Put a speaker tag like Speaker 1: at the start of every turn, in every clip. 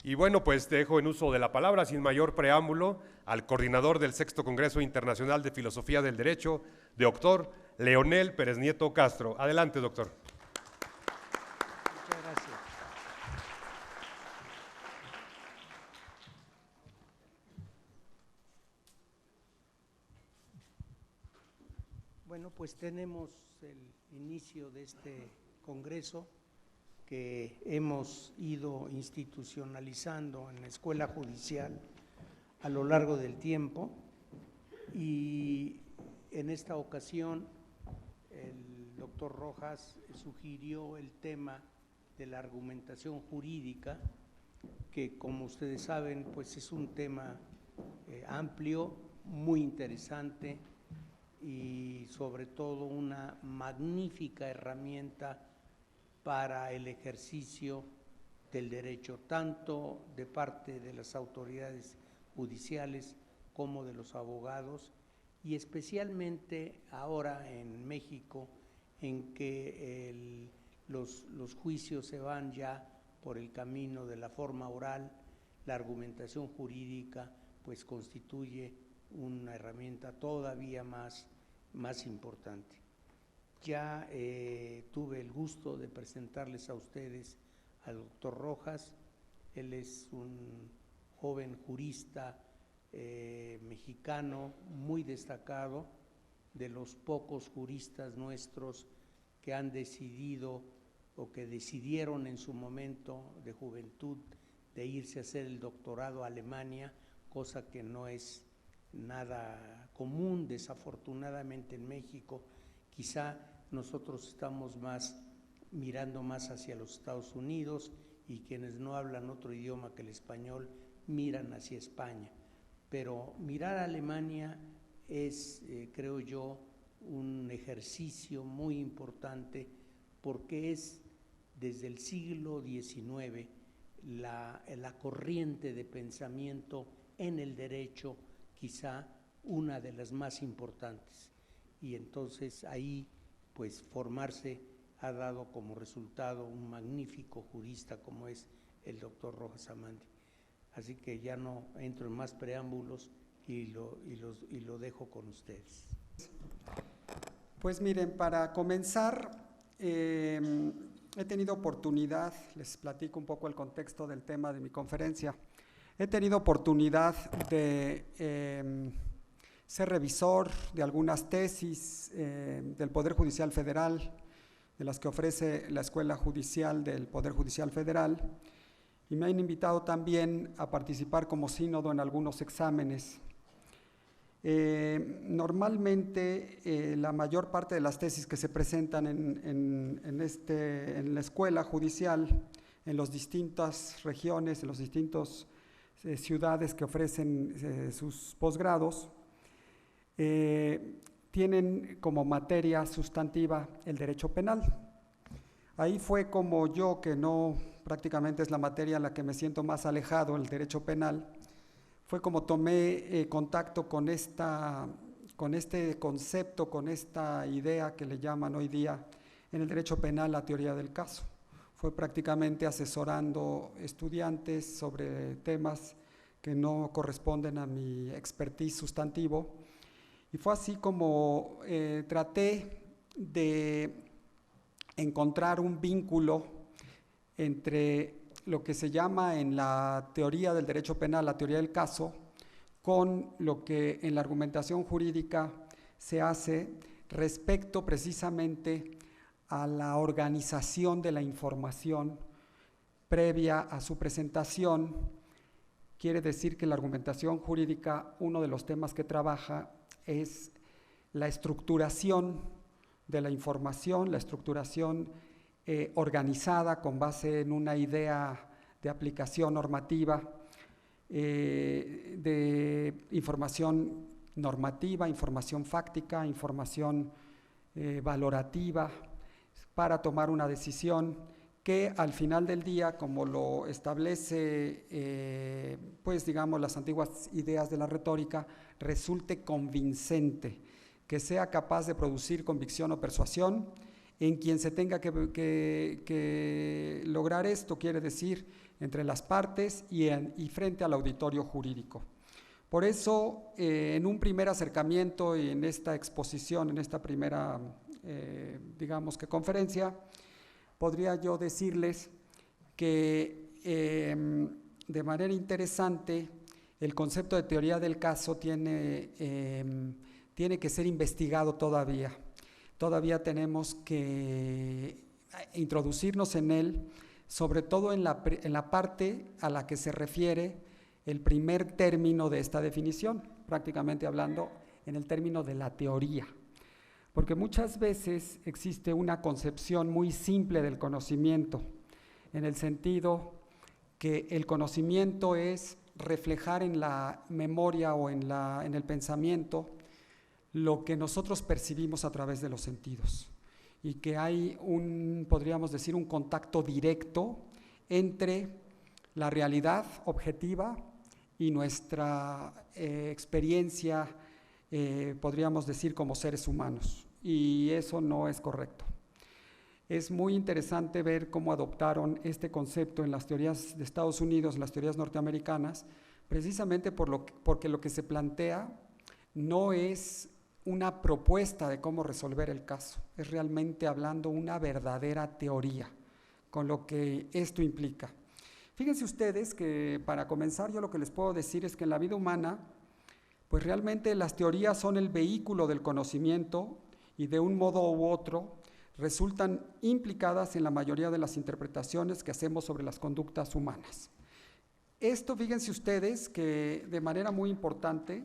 Speaker 1: Y bueno, pues dejo en uso de la palabra, sin mayor preámbulo, al coordinador del Sexto Congreso Internacional de Filosofía del Derecho, doctor Leonel Pérez Nieto Castro. Adelante, doctor.
Speaker 2: Muchas gracias. Bueno, pues tenemos el inicio de este congreso que hemos ido institucionalizando en la Escuela Judicial a lo largo del tiempo, y en esta ocasión el doctor Rojas sugirió el tema de la argumentación jurídica, que como ustedes saben, pues es un tema amplio, muy interesante y sobre todo una magnífica herramienta para el ejercicio del derecho, tanto de parte de las autoridades judiciales como de los abogados, y especialmente ahora en México, en que los juicios se van ya por el camino de la forma oral. La argumentación jurídica pues constituye una herramienta todavía más importante. Ya tuve el gusto de presentarles a ustedes al doctor Rojas. Él es un joven jurista mexicano muy destacado, de los pocos juristas nuestros que han decidido o que decidieron en su momento de juventud de irse a hacer el doctorado a Alemania, cosa que no es nada común desafortunadamente en México. Quizá nosotros estamos mirando más hacia los Estados Unidos, y quienes no hablan otro idioma que el español miran hacia España. Pero mirar a Alemania es, creo yo, un ejercicio muy importante, porque es desde el siglo XIX la corriente de pensamiento en el derecho quizá una de las más importantes. Y entonces ahí pues formarse ha dado como resultado un magnífico jurista como es el doctor Rojas Amandi. Así que ya no entro en más preámbulos y lo dejo con ustedes.
Speaker 3: Pues miren, para comenzar, he tenido oportunidad, les platico un poco el contexto del tema de mi conferencia. He tenido oportunidad de ser revisor de algunas tesis del Poder Judicial Federal, de las que ofrece la Escuela Judicial del Poder Judicial Federal, y me han invitado también a participar como sínodo en algunos exámenes. Normalmente la mayor parte de las tesis que se presentan en la escuela judicial, en las distintas regiones, en las distintas ciudades que ofrecen sus posgrados, tienen como materia sustantiva el derecho penal. Ahí fue como yo, que no prácticamente es la materia en la que me siento más alejado, el derecho penal, fue como tomé contacto con este concepto, con esta idea que le llaman hoy día en el derecho penal la teoría del caso. Fue prácticamente asesorando estudiantes sobre temas que no corresponden a mi expertise sustantivo, y fue así como traté de encontrar un vínculo entre lo que se llama en la teoría del derecho penal la teoría del caso, con lo que en la argumentación jurídica se hace respecto precisamente a la organización de la información previa a su presentación. Quiere decir que la argumentación jurídica, uno de los temas que trabaja es la estructuración de la información, la estructuración organizada con base en una idea de aplicación normativa, de información normativa, información fáctica, información valorativa, para tomar una decisión que al final del día, como lo establece pues digamos las antiguas ideas de la retórica, resulte convincente, que sea capaz de producir convicción o persuasión en quien se tenga que lograr esto. Quiere decir entre las partes y frente al auditorio jurídico. Por eso, en un primer acercamiento y en esta exposición, en esta primera, digamos que conferencia, podría yo decirles que de manera interesante el concepto de teoría del caso tiene que ser investigado todavía. Todavía tenemos que introducirnos en él, sobre todo en la parte a la que se refiere el primer término de esta definición, prácticamente hablando en el término de la teoría. Porque muchas veces existe una concepción muy simple del conocimiento, en el sentido que el conocimiento es reflejar en la memoria o en el pensamiento lo que nosotros percibimos a través de los sentidos, y que hay podríamos decir, un contacto directo entre la realidad objetiva y nuestra experiencia, podríamos decir, como seres humanos, y eso no es correcto. Es muy interesante ver cómo adoptaron este concepto en las teorías de Estados Unidos, las teorías norteamericanas, precisamente porque lo que se plantea no es una propuesta de cómo resolver el caso, es realmente hablando una verdadera teoría, con lo que esto implica. Fíjense ustedes que, para comenzar, yo lo que les puedo decir es que en la vida humana, pues realmente las teorías son el vehículo del conocimiento y de un modo u otro resultan implicadas en la mayoría de las interpretaciones que hacemos sobre las conductas humanas. Esto, fíjense ustedes que de manera muy importante,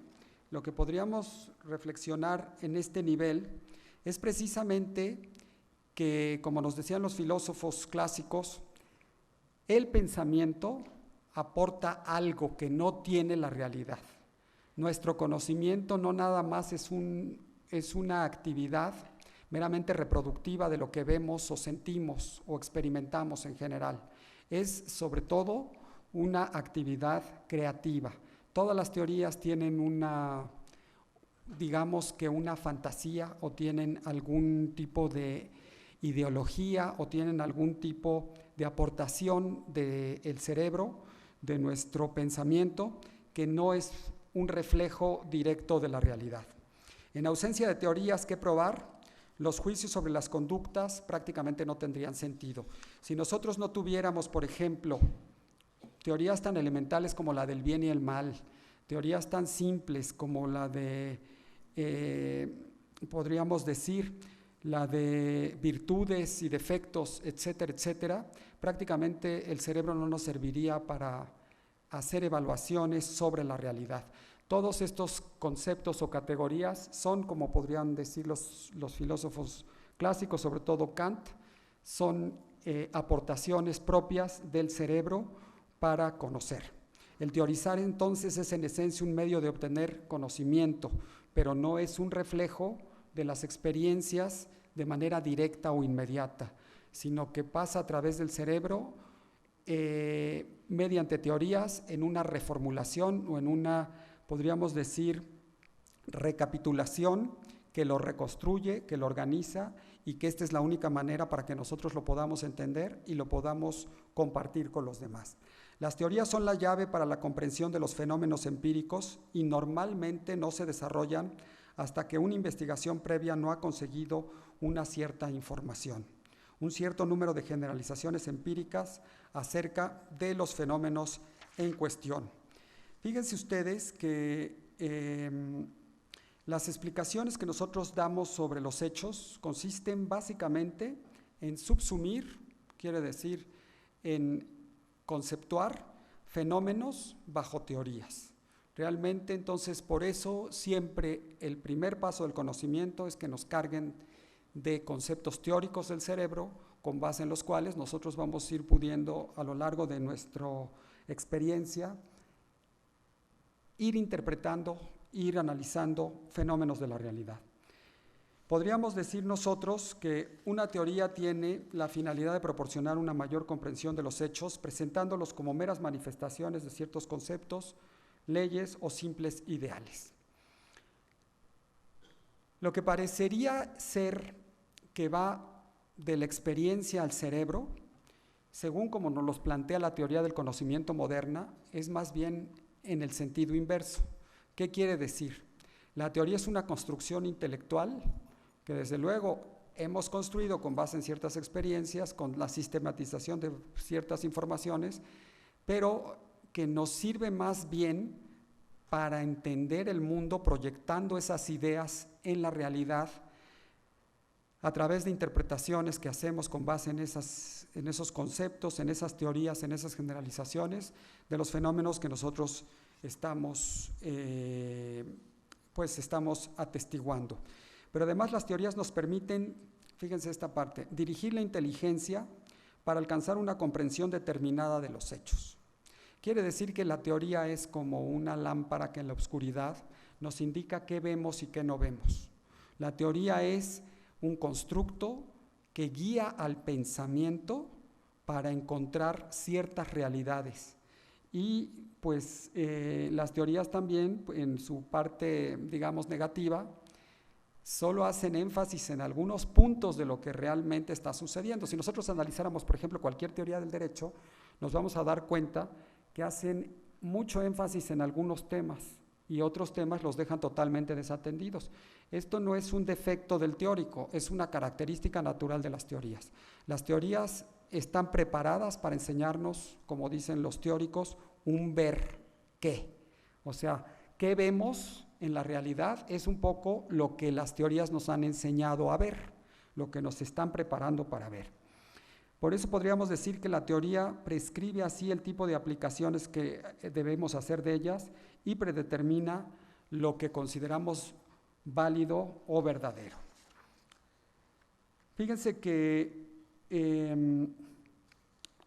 Speaker 3: lo que podríamos reflexionar en este nivel es precisamente que, como nos decían los filósofos clásicos, el pensamiento aporta algo que no tiene la realidad. Nuestro conocimiento no nada más es una actividad meramente reproductiva de lo que vemos o sentimos o experimentamos en general. Es sobre todo una actividad creativa. Todas las teorías tienen digamos que una fantasía, o tienen algún tipo de ideología, o tienen algún tipo de aportación del cerebro, de nuestro pensamiento, que no es un reflejo directo de la realidad. En ausencia de teorías que probar, los juicios sobre las conductas prácticamente no tendrían sentido. Si nosotros no tuviéramos, por ejemplo, teorías tan elementales como la del bien y el mal, teorías tan simples como la de, podríamos decir, la de virtudes y defectos, etcétera, etcétera, prácticamente el cerebro no nos serviría para hacer evaluaciones sobre la realidad. Todos estos conceptos o categorías son, como podrían decir los filósofos clásicos, sobre todo Kant, son aportaciones propias del cerebro para conocer. El teorizar, entonces, es en esencia un medio de obtener conocimiento, pero no es un reflejo de las experiencias de manera directa o inmediata, sino que pasa a través del cerebro mediante teorías en una reformulación o en una, podríamos decir, recapitulación que lo reconstruye, que lo organiza, y que esta es la única manera para que nosotros lo podamos entender y lo podamos compartir con los demás. Las teorías son la llave para la comprensión de los fenómenos empíricos y normalmente no se desarrollan hasta que una investigación previa no ha conseguido una cierta información, un cierto número de generalizaciones empíricas acerca de los fenómenos en cuestión. Fíjense ustedes que las explicaciones que nosotros damos sobre los hechos consisten básicamente en subsumir, quiere decir, en conceptuar fenómenos bajo teorías. Realmente, entonces, por eso siempre el primer paso del conocimiento es que nos carguen de conceptos teóricos del cerebro, con base en los cuales nosotros vamos a ir pudiendo, a lo largo de nuestra experiencia, ir interpretando, ir analizando fenómenos de la realidad. Podríamos decir nosotros que una teoría tiene la finalidad de proporcionar una mayor comprensión de los hechos, presentándolos como meras manifestaciones de ciertos conceptos, leyes o simples ideales. Lo que parecería ser que va de la experiencia al cerebro, según como nos los plantea la teoría del conocimiento moderna, es más bien en el sentido inverso. ¿Qué quiere decir? La teoría es una construcción intelectual que desde luego hemos construido con base en ciertas experiencias, con la sistematización de ciertas informaciones, pero que nos sirve más bien para entender el mundo proyectando esas ideas en la realidad a través de interpretaciones que hacemos con base en esos conceptos, en esas teorías, en esas generalizaciones de los fenómenos que nosotros estamos atestiguando. Pero además las teorías nos permiten, fíjense esta parte, dirigir la inteligencia para alcanzar una comprensión determinada de los hechos. Quiere decir que la teoría es como una lámpara que en la oscuridad nos indica qué vemos y qué no vemos. La teoría es un constructo que guía al pensamiento para encontrar ciertas realidades. Y pues las teorías también, en su parte, digamos, negativa, solo hacen énfasis en algunos puntos de lo que realmente está sucediendo. Si nosotros analizáramos, por ejemplo, cualquier teoría del derecho, nos vamos a dar cuenta que hacen mucho énfasis en algunos temas y otros temas los dejan totalmente desatendidos. Esto no es un defecto del teórico, es una característica natural de las teorías. Las teorías están preparadas para enseñarnos, como dicen los teóricos, un ver qué. O sea, ¿qué vemos en la realidad? Es un poco lo que las teorías nos han enseñado a ver, lo que nos están preparando para ver. Por eso podríamos decir que la teoría prescribe así el tipo de aplicaciones que debemos hacer de ellas y predetermina lo que consideramos válido o verdadero. Fíjense que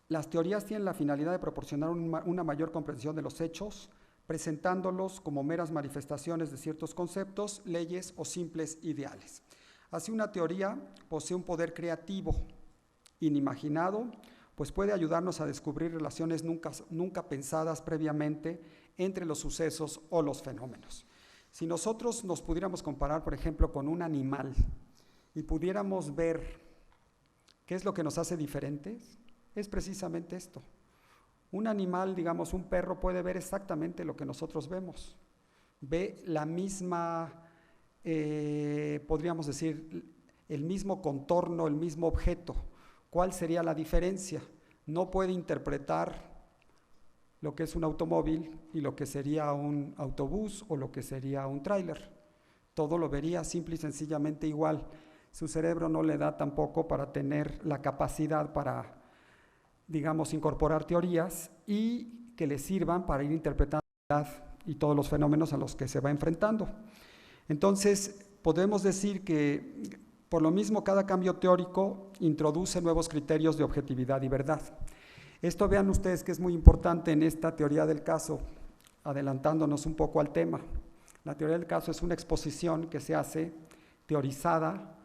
Speaker 3: las teorías tienen la finalidad de proporcionar una mayor comprensión de los hechos, presentándolos como meras manifestaciones de ciertos conceptos, leyes o simples ideales. Así, una teoría posee un poder creativo inimaginado, pues puede ayudarnos a descubrir relaciones nunca pensadas previamente entre los sucesos o los fenómenos. Si nosotros nos pudiéramos comparar, por ejemplo, con un animal y pudiéramos ver qué es lo que nos hace diferentes, es precisamente esto. Un animal, digamos un perro, puede ver exactamente lo que nosotros vemos. Ve la misma, podríamos decir, el mismo contorno, el mismo objeto. ¿Cuál sería la diferencia? No puede interpretar lo que es un automóvil y lo que sería un autobús o lo que sería un tráiler. Todo lo vería simple y sencillamente igual. Su cerebro no le da tampoco para tener la capacidad para, digamos, incorporar teorías y que le sirvan para ir interpretando la realidad y todos los fenómenos a los que se va enfrentando. Entonces, podemos decir que por lo mismo, cada cambio teórico introduce nuevos criterios de objetividad y verdad. Esto vean ustedes que es muy importante en esta teoría del caso, adelantándonos un poco al tema. La teoría del caso es una exposición que se hace teorizada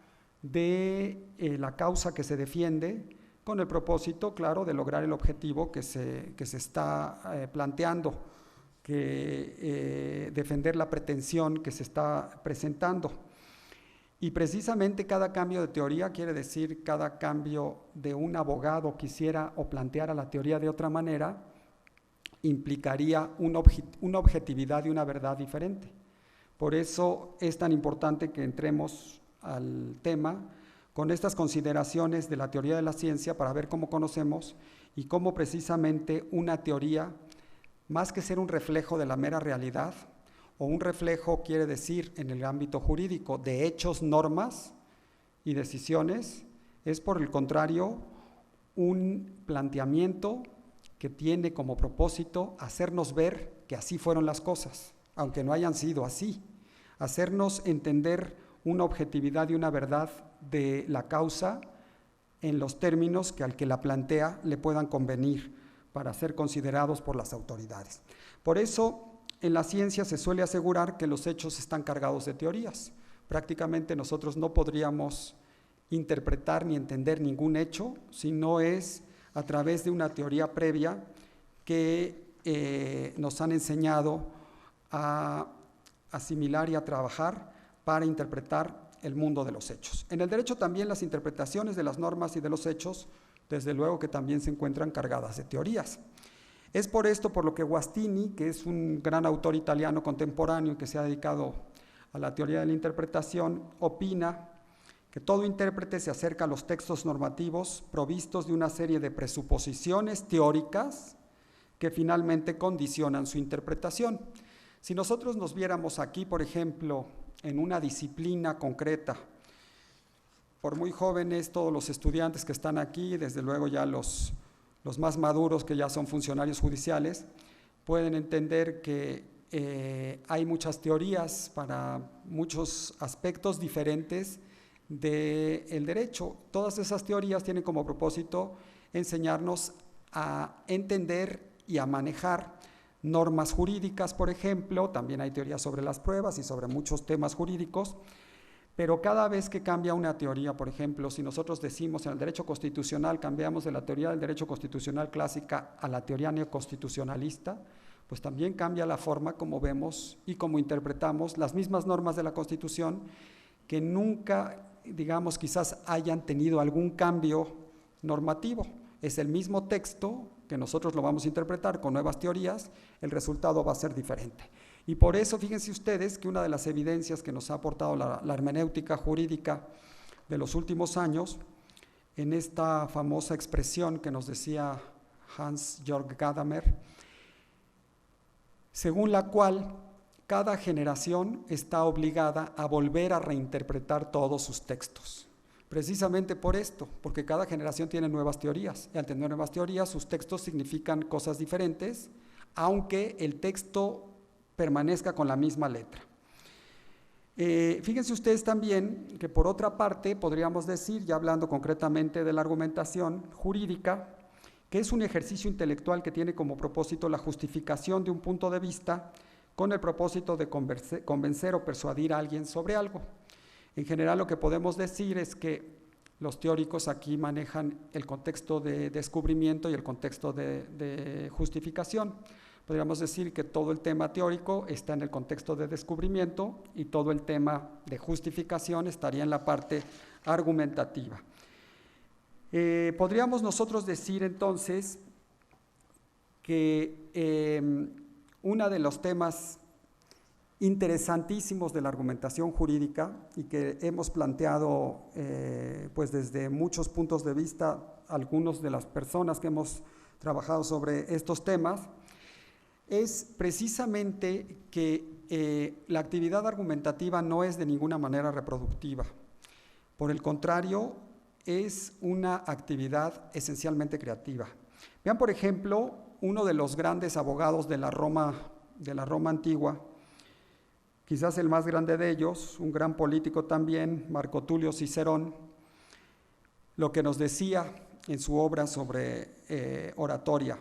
Speaker 3: de la causa que se defiende con el propósito, claro, de lograr el objetivo que se está planteando, que defender la pretensión que se está presentando. Y precisamente cada cambio de teoría, quiere decir cada cambio de un abogado quisiera o planteara la teoría de otra manera, implicaría una objetividad y una verdad diferente. Por eso es tan importante que entremos al tema con estas consideraciones de la teoría de la ciencia para ver cómo conocemos y cómo precisamente una teoría, más que ser un reflejo de la mera realidad, o un reflejo, quiere decir, en el ámbito jurídico, de hechos, normas y decisiones, es por el contrario un planteamiento que tiene como propósito hacernos ver que así fueron las cosas, aunque no hayan sido así, hacernos entender una objetividad y una verdad de la causa en los términos que al que la plantea le puedan convenir para ser considerados por las autoridades. Por eso, en la ciencia se suele asegurar que los hechos están cargados de teorías. Prácticamente nosotros no podríamos interpretar ni entender ningún hecho si no es a través de una teoría previa que nos han enseñado a asimilar y a trabajar para interpretar el mundo de los hechos. En el derecho también las interpretaciones de las normas y de los hechos desde luego que también se encuentran cargadas de teorías. Es por esto por lo que Guastini, que es un gran autor italiano contemporáneo que se ha dedicado a la teoría de la interpretación, opina que todo intérprete se acerca a los textos normativos provistos de una serie de presuposiciones teóricas que finalmente condicionan su interpretación. Si nosotros nos viéramos aquí, por ejemplo, en una disciplina concreta, por muy jóvenes, todos los estudiantes que están aquí, desde luego ya los más maduros que ya son funcionarios judiciales, pueden entender que hay muchas teorías para muchos aspectos diferentes del derecho. Todas esas teorías tienen como propósito enseñarnos a entender y a manejar normas jurídicas, por ejemplo. También hay teorías sobre las pruebas y sobre muchos temas jurídicos, pero cada vez que cambia una teoría, por ejemplo, si nosotros decimos en el derecho constitucional, cambiamos de la teoría del derecho constitucional clásica a la teoría neoconstitucionalista, pues también cambia la forma como vemos y como interpretamos las mismas normas de la Constitución, que nunca, digamos, quizás hayan tenido algún cambio normativo. Es el mismo texto que nosotros lo vamos a interpretar con nuevas teorías, el resultado va a ser diferente. Y por eso, fíjense ustedes que una de las evidencias que nos ha aportado la hermenéutica jurídica de los últimos años, en esta famosa expresión que nos decía Hans-Georg Gadamer, según la cual cada generación está obligada a volver a reinterpretar todos sus textos. Precisamente por esto, porque cada generación tiene nuevas teorías, y al tener nuevas teorías, sus textos significan cosas diferentes, aunque el texto permanezca con la misma letra. Fíjense ustedes también que por otra parte podríamos decir, ya hablando concretamente de la argumentación jurídica, que es un ejercicio intelectual que tiene como propósito la justificación de un punto de vista con el propósito de convencer o persuadir a alguien sobre algo. En general lo que podemos decir es que los teóricos aquí manejan el contexto de descubrimiento y el contexto de justificación. Podríamos decir que todo el tema teórico está en el contexto de descubrimiento y todo el tema de justificación estaría en la parte argumentativa. Podríamos nosotros decir entonces que uno de los temas interesantísimos de la argumentación jurídica y que hemos planteado pues desde muchos puntos de vista, algunos de las personas que hemos trabajado sobre estos temas, es precisamente que la actividad argumentativa no es de ninguna manera reproductiva. Por el contrario, es una actividad esencialmente creativa. Vean, por ejemplo, uno de los grandes abogados de la Roma antigua, quizás el más grande de ellos, un gran político también, Marco Tulio Cicerón, lo que nos decía en su obra sobre oratoria,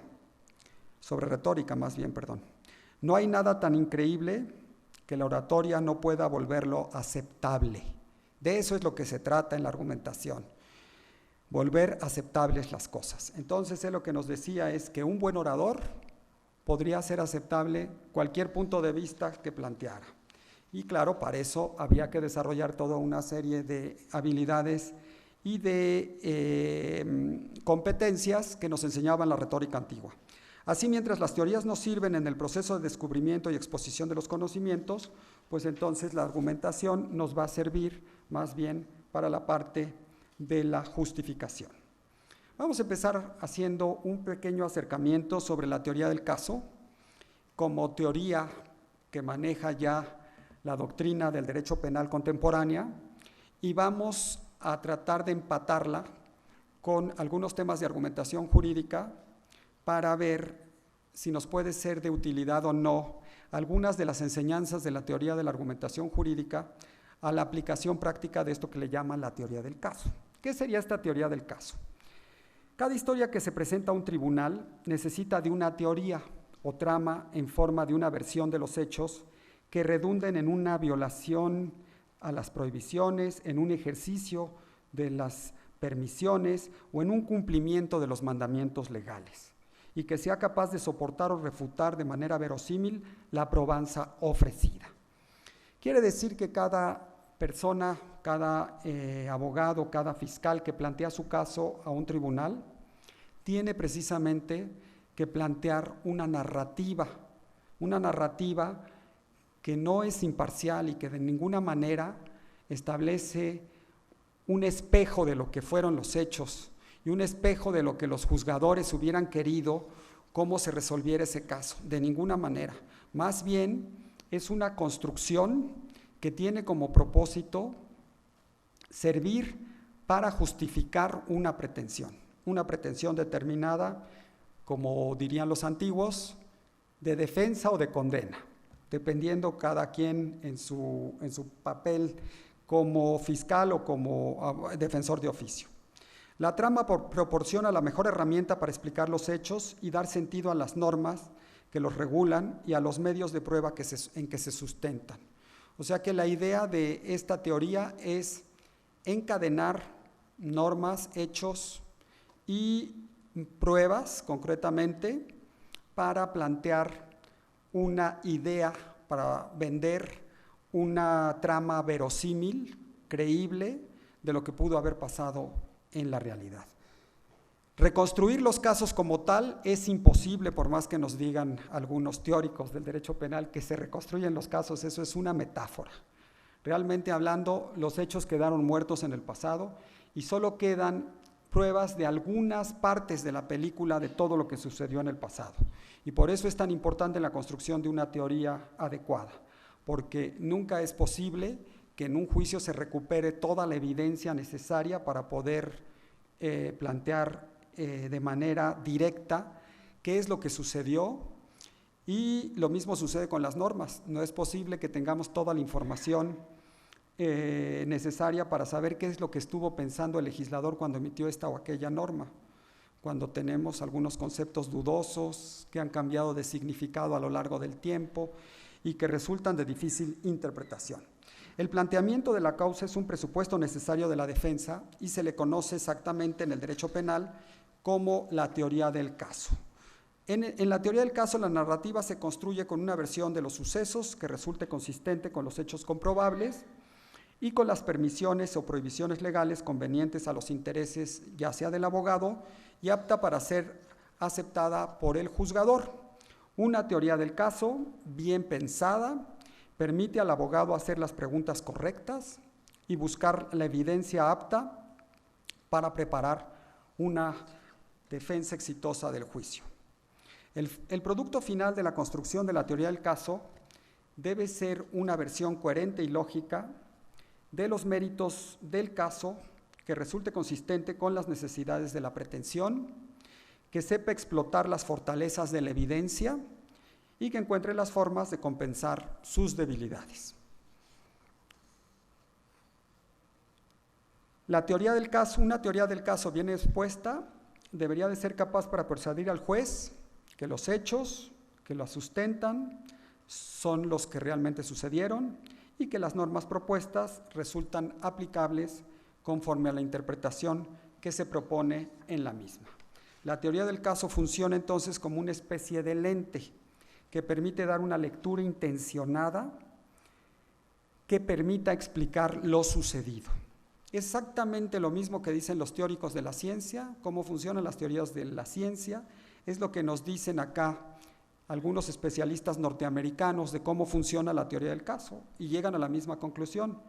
Speaker 3: sobre retórica más bien, perdón. No hay nada tan increíble que la oratoria no pueda volverlo aceptable. De eso es lo que se trata en la argumentación, volver aceptables las cosas. Entonces, él lo que nos decía es que un buen orador podría hacer aceptable cualquier punto de vista que planteara. Y claro, para eso había que desarrollar toda una serie de habilidades y de competencias que nos enseñaban la retórica antigua. Así, mientras las teorías nos sirven en el proceso de descubrimiento y exposición de los conocimientos, pues entonces la argumentación nos va a servir más bien para la parte de la justificación. Vamos a empezar haciendo un pequeño acercamiento sobre la teoría del caso como teoría que maneja ya la doctrina del derecho penal contemporánea y vamos a tratar de empatarla con algunos temas de argumentación jurídica para ver si nos puede ser de utilidad o no algunas de las enseñanzas de la teoría de la argumentación jurídica a la aplicación práctica de esto que le llaman la teoría del caso. ¿Qué sería esta teoría del caso? Cada historia que se presenta a un tribunal necesita de una teoría o trama en forma de una versión de los hechos que redunden en una violación a las prohibiciones, en un ejercicio de las permisiones o en un cumplimiento de los mandamientos legales, y que sea capaz de soportar o refutar de manera verosímil la probanza ofrecida. Quiere decir que cada persona, cada abogado, cada fiscal que plantea su caso a un tribunal, tiene precisamente que plantear una narrativa que no es imparcial y que de ninguna manera establece un espejo de lo que fueron los hechos y un espejo de lo que los juzgadores hubieran querido cómo se resolviera ese caso, de ninguna manera. Más bien es una construcción que tiene como propósito servir para justificar una pretensión determinada, como dirían los antiguos, de defensa o de condena, dependiendo cada quien en su papel como fiscal o como defensor de oficio. La trama proporciona la mejor herramienta para explicar los hechos y dar sentido a las normas que los regulan y a los medios de prueba en que se sustentan. O sea que la idea de esta teoría es encadenar normas, hechos y pruebas concretamente para plantear una idea, para vender una trama verosímil, creíble, de lo que pudo haber pasado en la realidad. Reconstruir los casos como tal es imposible, por más que nos digan algunos teóricos del derecho penal que se reconstruyen los casos, eso es una metáfora. Realmente hablando, los hechos quedaron muertos en el pasado y solo quedan pruebas de algunas partes de la película de todo lo que sucedió en el pasado. Y por eso es tan importante la construcción de una teoría adecuada, porque nunca es posible que en un juicio se recupere toda la evidencia necesaria para poder plantear de manera directa qué es lo que sucedió, y lo mismo sucede con las normas. No es posible que tengamos toda la información necesaria para saber qué es lo que estuvo pensando el legislador cuando emitió esta o aquella norma, cuando tenemos algunos conceptos dudosos que han cambiado de significado a lo largo del tiempo y que resultan de difícil interpretación. El planteamiento de la causa es un presupuesto necesario de la defensa y se le conoce exactamente en el derecho penal como la teoría del caso. En la teoría del caso, la narrativa se construye con una versión de los sucesos que resulte consistente con los hechos comprobables y con las permisiones o prohibiciones legales convenientes a los intereses, ya sea del abogado, y apta para ser aceptada por el juzgador. Una teoría del caso bien pensada permite al abogado hacer las preguntas correctas y buscar la evidencia apta para preparar una defensa exitosa del juicio. El producto final de la construcción de la teoría del caso debe ser una versión coherente y lógica de los méritos del caso que resulte consistente con las necesidades de la pretensión, que sepa explotar las fortalezas de la evidencia y que encuentre las formas de compensar sus debilidades. La teoría del caso, una teoría del caso bien expuesta, debería de ser capaz para persuadir al juez que los hechos que la sustentan son los que realmente sucedieron y que las normas propuestas resultan aplicables conforme a la interpretación que se propone en la misma. La teoría del caso funciona entonces como una especie de lente que permite dar una lectura intencionada que permita explicar lo sucedido. Exactamente lo mismo que dicen los teóricos de la ciencia, cómo funcionan las teorías de la ciencia, es lo que nos dicen acá algunos especialistas norteamericanos de cómo funciona la teoría del caso y llegan a la misma conclusión.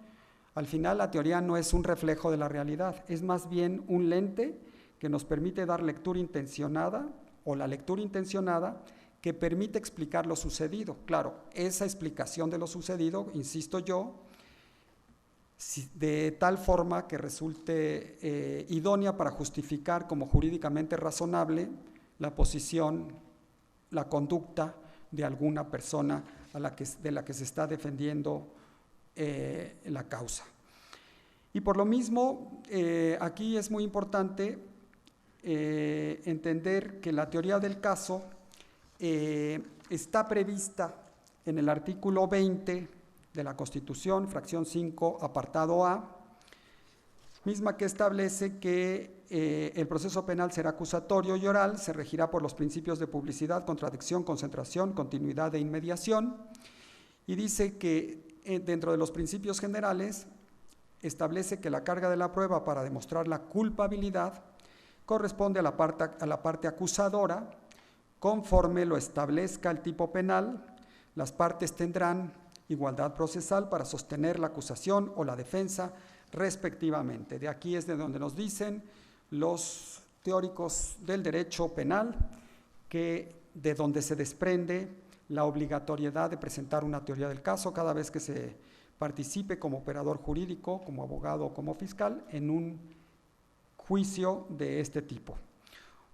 Speaker 3: Al final la teoría no es un reflejo de la realidad, es más bien un lente que nos permite dar lectura intencionada o la lectura intencionada que permite explicar lo sucedido. Claro, esa explicación de lo sucedido, insisto yo, de tal forma que resulte idónea para justificar como jurídicamente razonable la posición, la conducta de alguna persona de la que se está defendiendo la causa. Y por lo mismo, aquí es muy importante entender que la teoría del caso está prevista en el artículo 20 de la Constitución, fracción 5, apartado A, misma que establece que el proceso penal será acusatorio y oral, se regirá por los principios de publicidad, contradicción, concentración, continuidad e inmediación, y dice que dentro de los principios generales establece que la carga de la prueba para demostrar la culpabilidad corresponde a la parte acusadora. Conforme lo establezca el tipo penal, las partes tendrán igualdad procesal para sostener la acusación o la defensa respectivamente. De aquí es de donde nos dicen los teóricos del derecho penal que de donde se desprende la obligatoriedad de presentar una teoría del caso cada vez que se participe como operador jurídico, como abogado o como fiscal en un juicio de este tipo.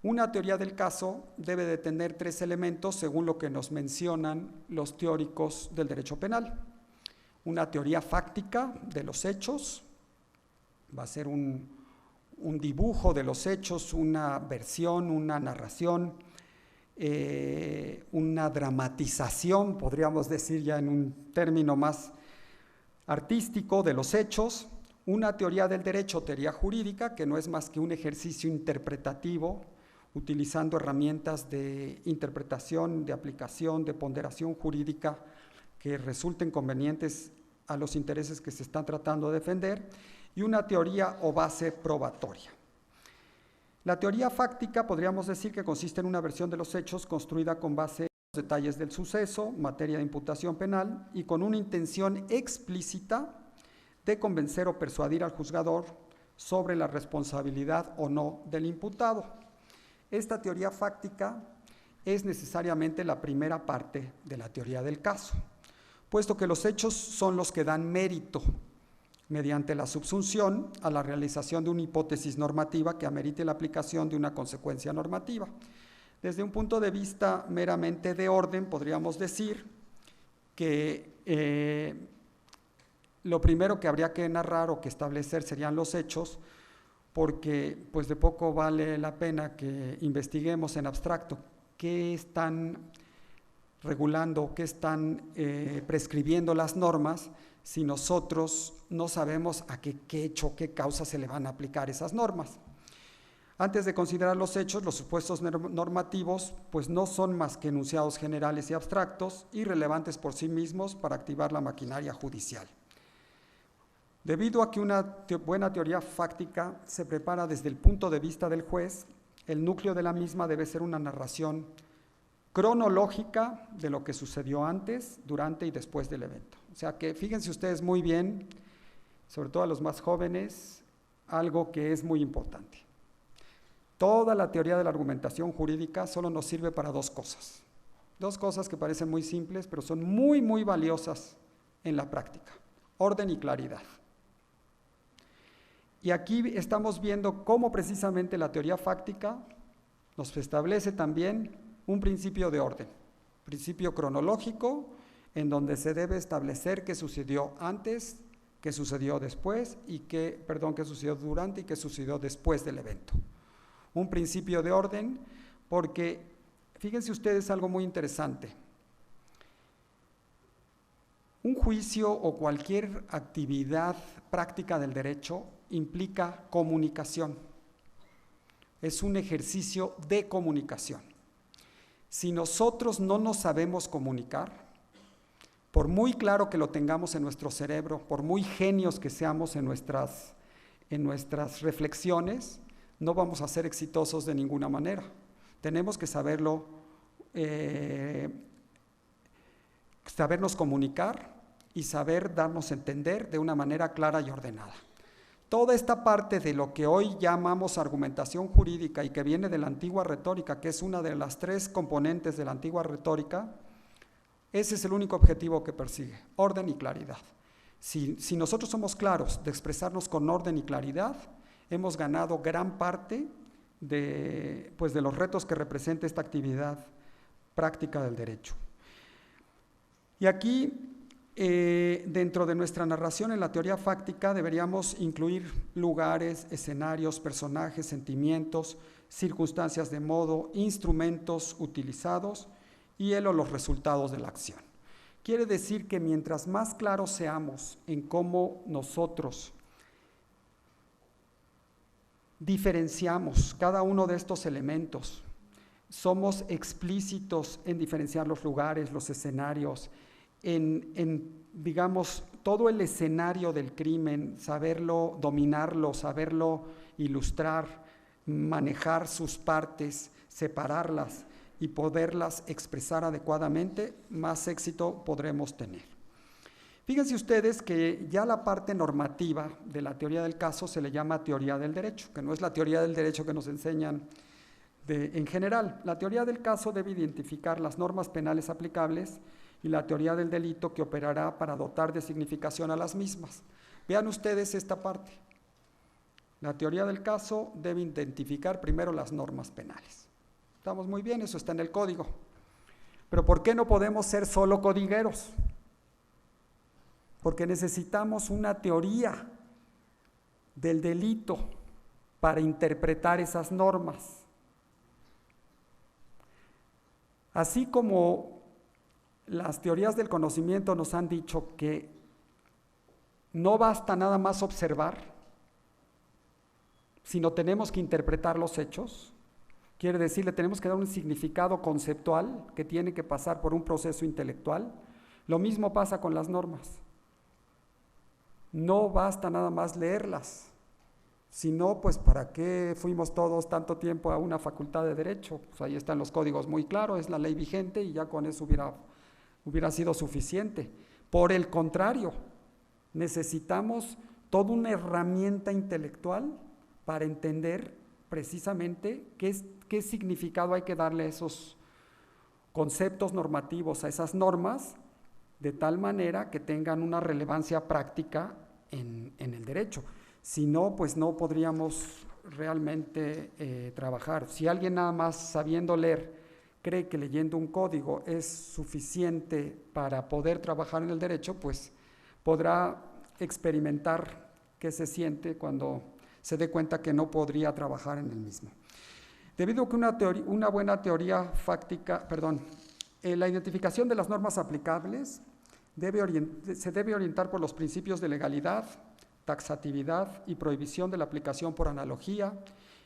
Speaker 3: Una teoría del caso debe de tener 3 elementos según lo que nos mencionan los teóricos del derecho penal. Una teoría fáctica de los hechos, va a ser un dibujo de los hechos, una versión, una narración, una dramatización, podríamos decir ya en un término más artístico de los hechos. Una teoría del derecho, teoría jurídica, que no es más que un ejercicio interpretativo, utilizando herramientas de interpretación, de aplicación, de ponderación jurídica que resulten convenientes a los intereses que se están tratando de defender, y una teoría o base probatoria. La teoría fáctica podríamos decir que consiste en una versión de los hechos construida con base en los detalles del suceso, materia de imputación penal, y con una intención explícita de convencer o persuadir al juzgador sobre la responsabilidad o no del imputado. Esta teoría fáctica es necesariamente la primera parte de la teoría del caso, puesto que los hechos son los que dan mérito mediante la subsunción a la realización de una hipótesis normativa que amerite la aplicación de una consecuencia normativa. Desde un punto de vista meramente de orden, podríamos decir que lo primero que habría que narrar o que establecer serían los hechos, porque pues de poco vale la pena que investiguemos en abstracto qué están regulando, qué están prescribiendo las normas, si nosotros no sabemos a qué hecho, qué causa se le van a aplicar esas normas. Antes de considerar los hechos, los supuestos normativos pues no son más que enunciados generales y abstractos, irrelevantes por sí mismos para activar la maquinaria judicial. Debido a que una buena teoría fáctica se prepara desde el punto de vista del juez, el núcleo de la misma debe ser una narración cronológica de lo que sucedió antes, durante y después del evento. O sea que fíjense ustedes muy bien, sobre todo a los más jóvenes, algo que es muy importante. Toda la teoría de la argumentación jurídica solo nos sirve para 2 cosas. 2 cosas que parecen muy simples, pero son muy, muy valiosas en la práctica. Orden y claridad. Y aquí estamos viendo cómo precisamente la teoría fáctica nos establece también un principio de orden, principio cronológico, en donde se debe establecer qué sucedió antes, qué sucedió después, qué sucedió durante y qué sucedió después del evento. Un principio de orden, porque fíjense ustedes algo muy interesante. Un juicio o cualquier actividad práctica del derecho implica comunicación. Es un ejercicio de comunicación. Si nosotros no nos sabemos comunicar, por muy claro que lo tengamos en nuestro cerebro, por muy genios que seamos en nuestras reflexiones, no vamos a ser exitosos de ninguna manera. Tenemos que sabernos comunicar y saber darnos a entender de una manera clara y ordenada. Toda esta parte de lo que hoy llamamos argumentación jurídica y que viene de la antigua retórica, que es una de las 3 componentes de la antigua retórica, ese es el único objetivo que persigue, orden y claridad. Si nosotros somos claros de expresarnos con orden y claridad, hemos ganado gran parte de los retos que representa esta actividad práctica del derecho. Y aquí, dentro de nuestra narración en la teoría fáctica, deberíamos incluir lugares, escenarios, personajes, sentimientos, circunstancias de modo, instrumentos utilizados y los resultados de la acción. Quiere decir que mientras más claros seamos en cómo nosotros diferenciamos cada uno de estos elementos, somos explícitos en diferenciar los lugares, los escenarios, digamos, todo el escenario del crimen, saberlo dominarlo, saberlo ilustrar, manejar sus partes, separarlas y poderlas expresar adecuadamente, más éxito podremos tener. Fíjense ustedes que ya la parte normativa de la teoría del caso se le llama teoría del derecho, que no es la teoría del derecho que nos enseñan en general. La teoría del caso debe identificar las normas penales aplicables y la teoría del delito que operará para dotar de significación a las mismas. Vean ustedes esta parte. La teoría del caso debe identificar primero las normas penales. Estamos muy bien, eso está en el código. Pero ¿por qué no podemos ser solo codigueros? Porque necesitamos una teoría del delito para interpretar esas normas. Así como las teorías del conocimiento nos han dicho que no basta nada más observar, sino tenemos que interpretar los hechos, quiere decir, le tenemos que dar un significado conceptual que tiene que pasar por un proceso intelectual. Lo mismo pasa con las normas. No basta nada más leerlas, sino pues ¿para qué fuimos todos tanto tiempo a una facultad de derecho? Pues ahí están los códigos muy claros, es la ley vigente y ya con eso hubiera sido suficiente. Por el contrario, necesitamos toda una herramienta intelectual para entender precisamente qué significado hay que darle a esos conceptos normativos, a esas normas, de tal manera que tengan una relevancia práctica en el derecho. Si no, pues no podríamos realmente trabajar. Si alguien nada más sabiendo leer cree que leyendo un código es suficiente para poder trabajar en el derecho, pues podrá experimentar qué se siente cuando se dé cuenta que no podría trabajar en el mismo. Debido a que una buena teoría fáctica, la identificación de las normas aplicables se debe orientar por los principios de legalidad, taxatividad y prohibición de la aplicación por analogía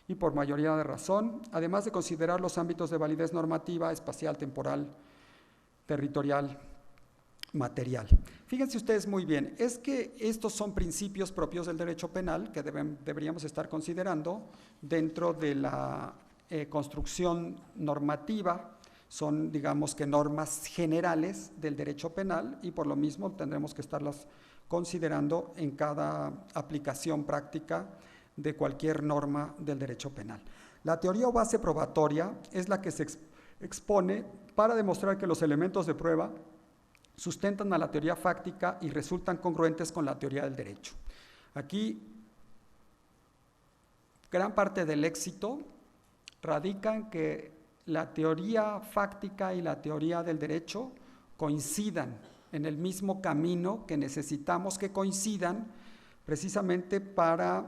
Speaker 3: y por mayoría de razón, además de considerar los ámbitos de validez normativa, espacial, temporal, territorial, material. Fíjense ustedes muy bien, es que estos son principios propios del derecho penal que deberíamos estar considerando dentro de la construcción normativa. Son, digamos que, normas generales del derecho penal y por lo mismo tendremos que estarlas considerando en cada aplicación práctica de cualquier norma del derecho penal. La teoría o base probatoria es la que se expone para demostrar que los elementos de prueba sustentan a la teoría fáctica y resultan congruentes con la teoría del derecho. Aquí, gran parte del éxito radica en que la teoría fáctica y la teoría del derecho coincidan en el mismo camino que necesitamos que coincidan precisamente para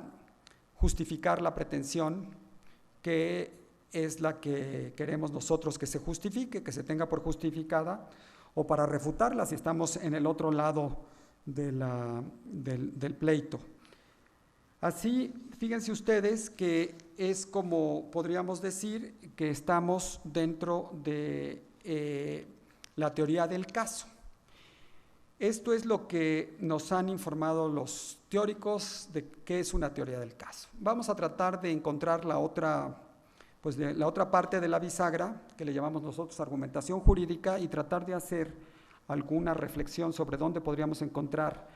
Speaker 3: justificar la pretensión que es la que queremos nosotros que se justifique, que se tenga por justificada, o para refutarla si estamos en el otro lado del pleito. Así, fíjense ustedes que es como podríamos decir que estamos dentro de la teoría del caso. Esto es lo que nos han informado los teóricos de qué es una teoría del caso. Vamos a tratar de encontrar la otra parte de la bisagra, que le llamamos nosotros argumentación jurídica, y tratar de hacer alguna reflexión sobre dónde podríamos encontrar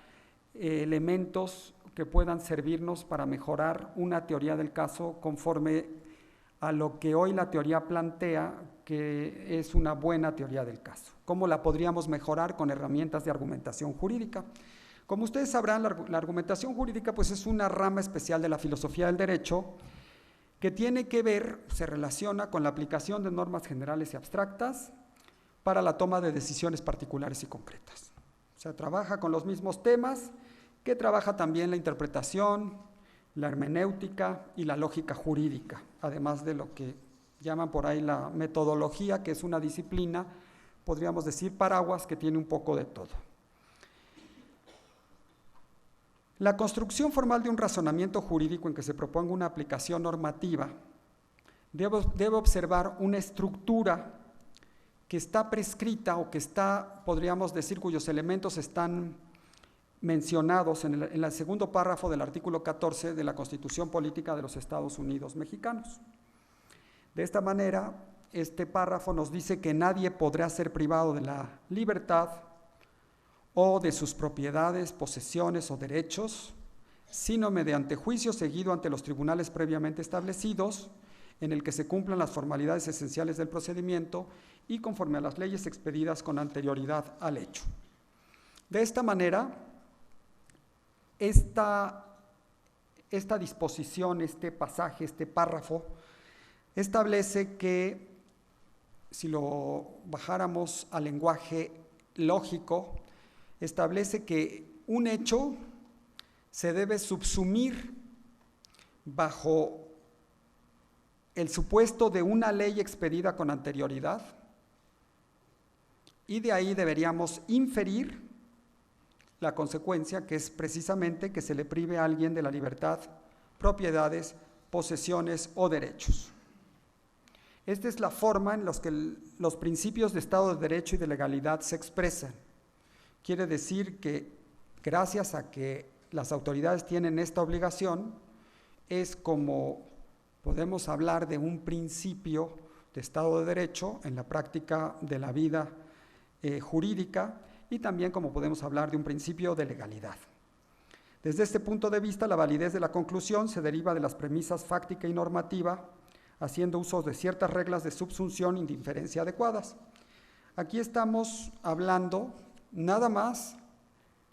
Speaker 3: elementos que puedan servirnos para mejorar una teoría del caso conforme a lo que hoy la teoría plantea que es una buena teoría del caso. ¿Cómo la podríamos mejorar con herramientas de argumentación jurídica? Como ustedes sabrán, la argumentación jurídica pues es una rama especial de la filosofía del derecho que tiene que ver, se relaciona con la aplicación de normas generales y abstractas para la toma de decisiones particulares y concretas. O sea, trabaja con los mismos temas que trabaja también la interpretación, la hermenéutica y la lógica jurídica, además de lo que llaman por ahí la metodología, que es una disciplina, podríamos decir paraguas, que tiene un poco de todo. La construcción formal de un razonamiento jurídico en que se proponga una aplicación normativa debe observar una estructura que está prescrita o que está, podríamos decir, cuyos elementos están mencionados en el segundo párrafo del artículo 14 de la Constitución Política de los Estados Unidos Mexicanos. De esta manera, este párrafo nos dice que nadie podrá ser privado de la libertad o de sus propiedades, posesiones o derechos, sino mediante juicio seguido ante los tribunales previamente establecidos, en el que se cumplan las formalidades esenciales del procedimiento y conforme a las leyes expedidas con anterioridad al hecho. De esta manera, esta disposición, este pasaje, este párrafo, establece que, si lo bajáramos al lenguaje lógico, establece que un hecho se debe subsumir bajo el supuesto de una ley expedida con anterioridad, y de ahí deberíamos inferir la consecuencia, que es precisamente que se le prive a alguien de la libertad, propiedades, posesiones o derechos. Esta es la forma en la que los principios de Estado de Derecho y de legalidad se expresan. Quiere decir que gracias a que las autoridades tienen esta obligación, es como podemos hablar de un principio de Estado de Derecho en la práctica de la vida jurídica, y también como podemos hablar de un principio de legalidad. Desde este punto de vista, la validez de la conclusión se deriva de las premisas fáctica y normativa, haciendo uso de ciertas reglas de subsunción y de inferencia adecuadas. Aquí estamos hablando nada más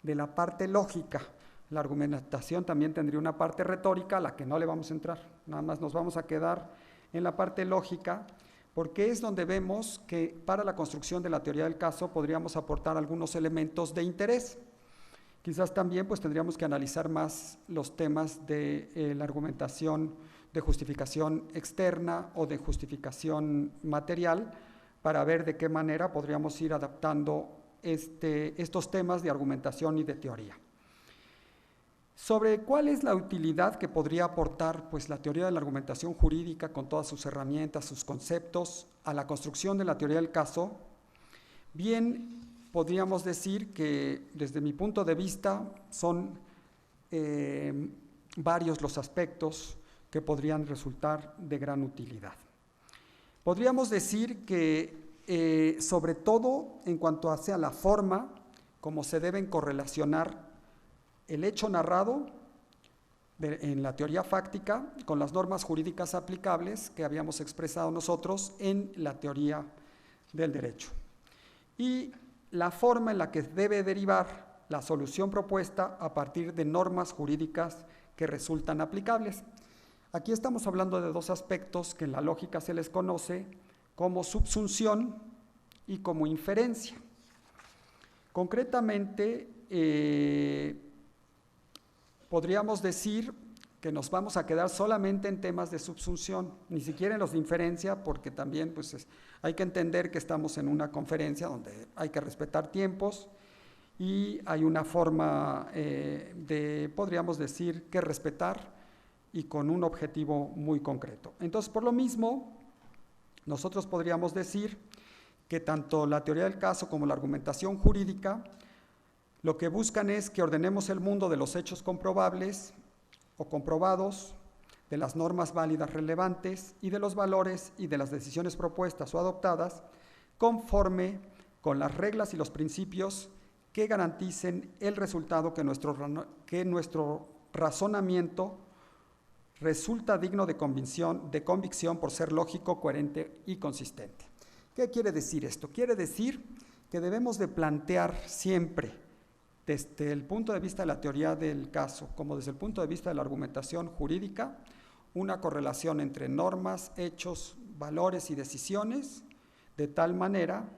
Speaker 3: de la parte lógica. La argumentación también tendría una parte retórica a la que no le vamos a entrar, nada más nos vamos a quedar en la parte lógica, porque es donde vemos que para la construcción de la teoría del caso podríamos aportar algunos elementos de interés. Quizás también pues tendríamos que analizar más los temas de la argumentación de justificación externa o de justificación material, para ver de qué manera podríamos ir adaptando estos temas de argumentación y de teoría. Sobre cuál es la utilidad que podría aportar pues, la teoría de la argumentación jurídica con todas sus herramientas, sus conceptos, a la construcción de la teoría del caso, bien podríamos decir que desde mi punto de vista son varios los aspectos que podrían resultar de gran utilidad. Podríamos decir que sobre todo en cuanto hacia la forma, como se deben correlacionar el hecho narrado en la teoría fáctica con las normas jurídicas aplicables que habíamos expresado nosotros en la teoría del derecho. Y la forma en la que debe derivar la solución propuesta a partir de normas jurídicas que resultan aplicables. Aquí estamos hablando de dos aspectos que en la lógica se les conoce como subsunción y como inferencia. Concretamente, podríamos decir que nos vamos a quedar solamente en temas de subsunción, ni siquiera en los de inferencia, porque también pues, hay que entender que estamos en una conferencia donde hay que respetar tiempos y hay una forma podríamos decir, que respetar y con un objetivo muy concreto. Entonces, por lo mismo, nosotros podríamos decir que tanto la teoría del caso como la argumentación jurídica lo que buscan es que ordenemos el mundo de los hechos comprobables o comprobados, de las normas válidas relevantes y de los valores y de las decisiones propuestas o adoptadas conforme con las reglas y los principios que garanticen el resultado que nuestro razonamiento resulta digno de convicción por ser lógico, coherente y consistente. ¿Qué quiere decir esto? Quiere decir que debemos de plantear siempre, desde el punto de vista de la teoría del caso, como desde el punto de vista de la argumentación jurídica, una correlación entre normas, hechos, valores y decisiones, de tal manera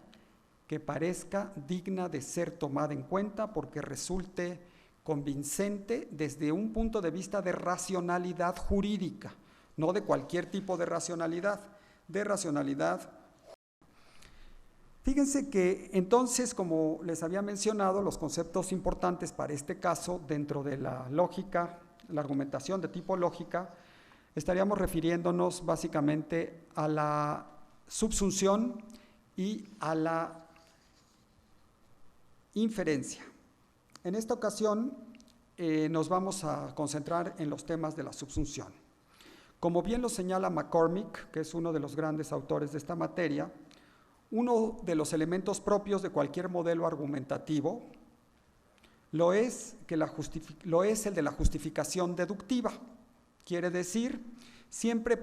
Speaker 3: que parezca digna de ser tomada en cuenta porque resulte convincente desde un punto de vista de racionalidad jurídica, no de cualquier tipo de racionalidad, Fíjense que entonces, como les había mencionado, los conceptos importantes para este caso dentro de la lógica, la argumentación de tipo lógica, estaríamos refiriéndonos básicamente a la subsunción y a la inferencia. En esta ocasión nos vamos a concentrar en los temas de la subsunción. Como bien lo señala McCormick, que es uno de los grandes autores de esta materia, uno de los elementos propios de cualquier modelo argumentativo lo es el de la justificación deductiva. Quiere decir, siempre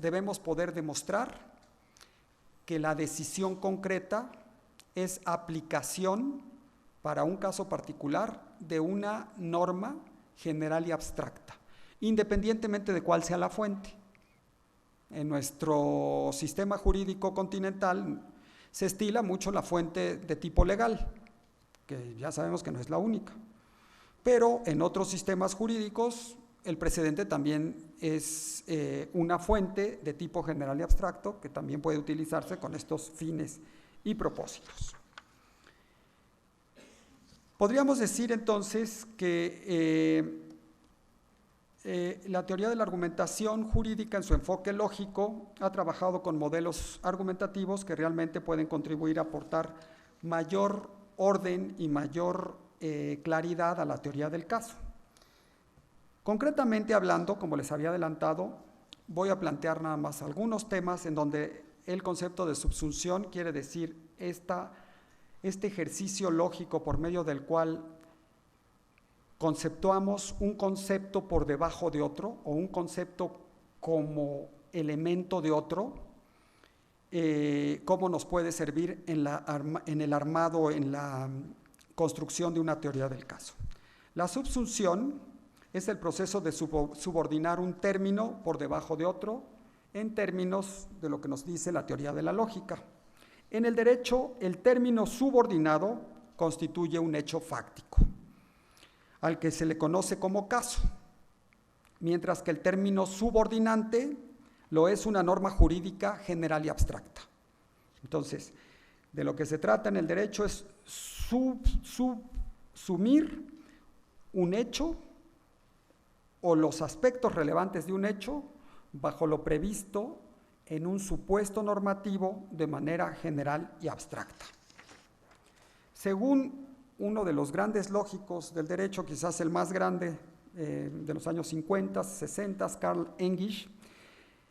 Speaker 3: debemos poder demostrar que la decisión concreta es aplicación para un caso particular de una norma general y abstracta, independientemente de cuál sea la fuente. En nuestro sistema jurídico continental se estila mucho la fuente de tipo legal, que ya sabemos que no es la única, pero en otros sistemas jurídicos el precedente también es una fuente de tipo general y abstracto que también puede utilizarse con estos fines y propósitos. Podríamos decir entonces que la teoría de la argumentación jurídica en su enfoque lógico ha trabajado con modelos argumentativos que realmente pueden contribuir a aportar mayor orden y mayor claridad a la teoría del caso. Concretamente hablando, como les había adelantado, voy a plantear nada más algunos temas en donde el concepto de subsunción quiere decir este ejercicio lógico por medio del cual conceptuamos un concepto por debajo de otro o un concepto como elemento de otro, cómo nos puede servir en el armado, en la construcción de una teoría del caso. La subsunción es el proceso de subordinar un término por debajo de otro en términos de lo que nos dice la teoría de la lógica. En el derecho, el término subordinado constituye un hecho fáctico, al que se le conoce como caso, mientras que el término subordinante lo es una norma jurídica general y abstracta. Entonces, de lo que se trata en el derecho es sumir un hecho o los aspectos relevantes de un hecho bajo lo previsto en un supuesto normativo de manera general y abstracta. Según uno de los grandes lógicos del derecho, quizás el más grande de los años 50, 60, Carl English,